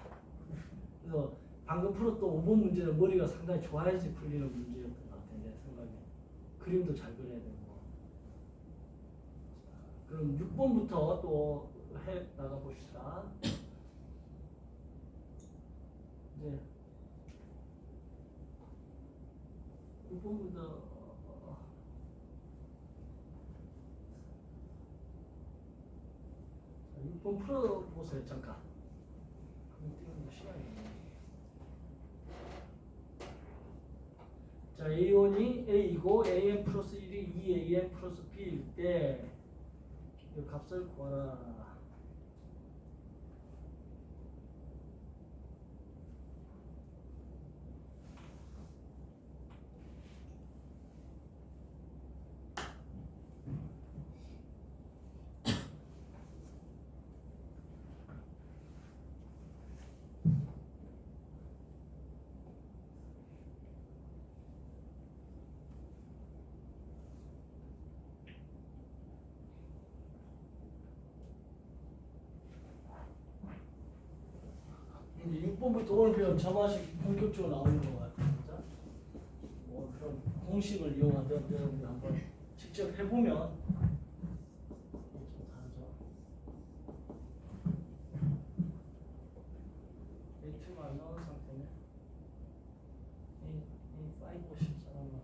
그래서 방금 풀었던 5번 문제는 머리가 상당히 좋아야지 풀리는 문제였던 것 같아요, 내 생각에. 그림도 잘 그려야 되고. 그럼 6번부터 또 해 나가 봅시다. 이제 6번부터 6번 풀어보세요, 잠깐. 자, A1이 A이고 AN 플러스 1이 2AN 플러스 B일 때 이 값을 구하라. 이제 6번부터 오늘 배운 점화식 본격적으로 나오는 것 같아요. 진짜? 뭐 그런 공식을 이용하든 여러분들 한번 직접 해보면 좀 다르죠. A2가 안 나온 상태네. A5 14만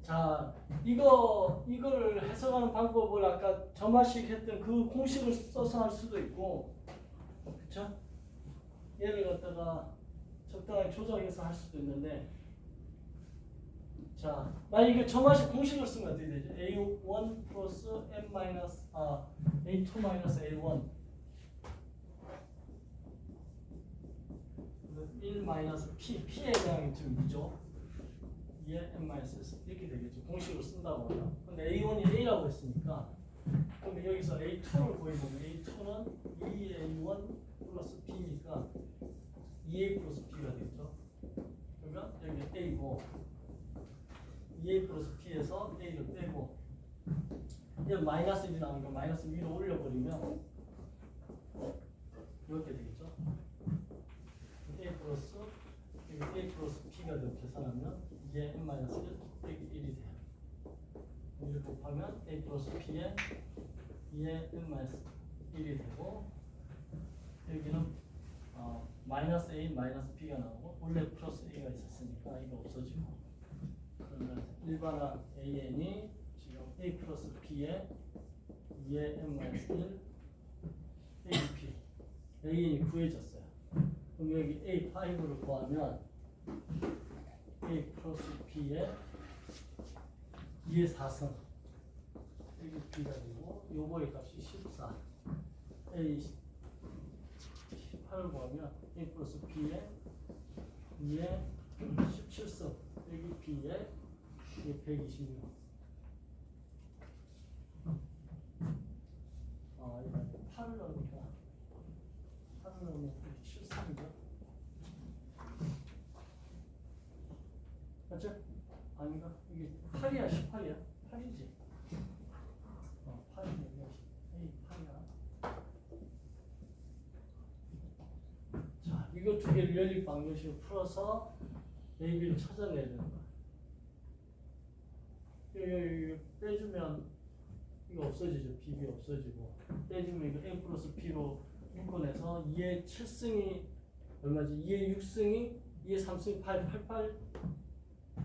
자, 이거를 해석하는 방법을 아까 점화식 했던 그 공식을 써서 할 수도 있고, 그쵸? 얘를 갖다가 적당하게 조정해서 할 수도 있는데, 자, 만약에 점화식 공식을 쓰면 어떻게 되죠? A1 플러스 M 마이너스 A2 마이너스 A1 1 마이너스 P에 대한 지금 2죠. M-S 이렇게 되겠죠. 공식으로 쓴다고 하면. 근데 A1이 A라고 했으니까, 그럼 여기서 A2를 보이면 A2는 2A1 플러스 B니까 2A 플러스 B가 되겠죠. 그러면 여기 A고 2A 플러스 B에서 A를 빼고 이제 마이너스 1이 나오니까 마이너스 위로 올려버리면 이렇게 되겠죠. A 플러스 A 플러스 B가 되고 계산하면 이게 M-1 빼기 1이 돼요. 이렇게 곱하면 A 플러스 B에 2의 M-1이 되고, 여기는 마이너스 A 마이너스 B가 나오고 원래 플러스 A가 있었으니까 이거 없어지고 그러면 일반항 AN이 지금 A 플러스 B에 2의 n 마이너스 1 ABP AN이 구해졌어요. 그럼 여기 A5를 구하면 A 플러스 B에 2의 4승 ABP가 되고 요거의 값이 14 A 18을 구하면 A 플러스 B에 2의 17승 ABP에 126 이거 8을 넣으니까 8을 넣으면 7승이죠. 맞죠? 아닌가? 이게 8이야 18이야? 8이지? 8이네 A 8이야. 자, 이거 두 개를 연립 방정식으로 풀어서 AB를 찾아내야 되는 거야. 이거 빼주면 이거 없어지죠. BB 없어지고 빼주면 이거 A 플러스 B로 묶어내서 2의 7승이 얼마지? 2의 6승이 2의 3승이 8, 88,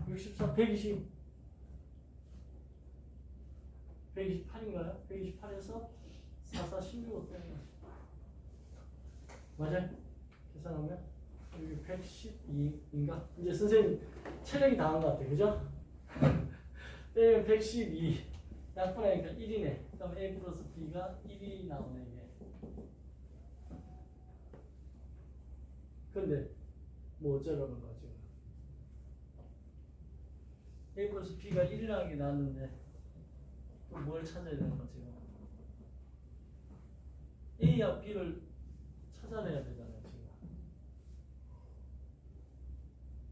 64, 120 128인가요? 128에서 44, 16 어때요? 맞아요? 계산하면 여기 112인가? 이제 선생님 체력이 다 한 것 같아요. 그죠? 빼면 112 약분하니까 1이네. 그럼 A 플러스 B가 1이 나오네 이게. 근데 뭐 어쩌라는 거야 지금. A 플러스 B가 1이라는 게 나왔는데 또 뭘 찾아야 되는 거지? A와 B를 찾아내야 되잖아요 지금.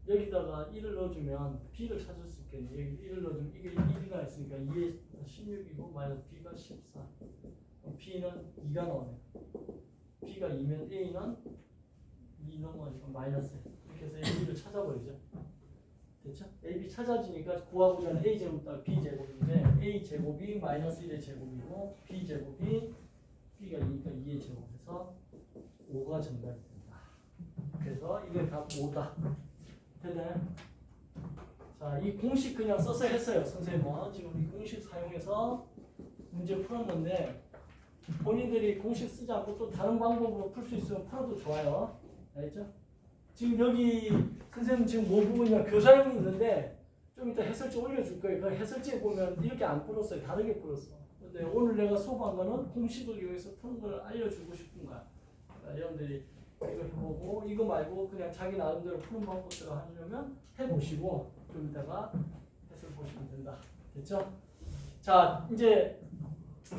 여기다가 1을 넣어주면 B를 찾을 수 있겠네. 여기 1을 넣어주면 이게 1이가 있으니까 2에 16이고 마이너스 B가 14. 그럼 B는 2가 나오네. B가 2면 A는 2 넘어가니까 마이너스. 이렇게 해서 AB를 찾아버리죠. 됐죠? AB 찾아지니까 구하고자 하는 A제곱 따라 B제곱인데 A제곱이 마이너스 1의 제곱이고 B제곱이 B가 2니까 2의 제곱해서 5가 정답이 된다. 그래서 이게 답 5다. 됐나요? 자, 이 공식 그냥 써서 했어요. 선생님은 지금 이 공식 사용해서 문제 풀었는데 본인들이 공식 쓰지 않고 또 다른 방법으로 풀 수 있으면 풀어도 좋아요. 알겠죠? 지금 여기 선생님 지금 뭐 부분이냐 교사형이 있는데 좀 이따 해설지 올려줄 거예요. 그 해설지에 보면 이렇게 안 풀었어요. 다르게 풀었어. 근데 오늘 내가 수업한 거는 공식을 이용해서 푸는 걸 알려주고 싶은 거야. 그러니까 여러분들이 이거 해보고 이거 말고 그냥 자기 나름대로 푸는 방법대로 하려면 해보시고 좀 이따가 해설 보시면 된다. 됐죠? 자, 이제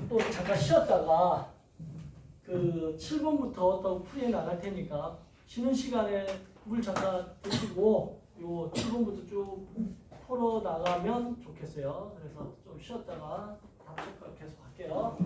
또 잠깐 쉬었다가 그 7번부터 또 풀이해 나갈 테니까 쉬는 시간에 물 잠깐 드시고 요 7번부터 쭉 풀어 나가면 좋겠어요. 그래서 좀 쉬었다가 다음 주까지 계속 할게요.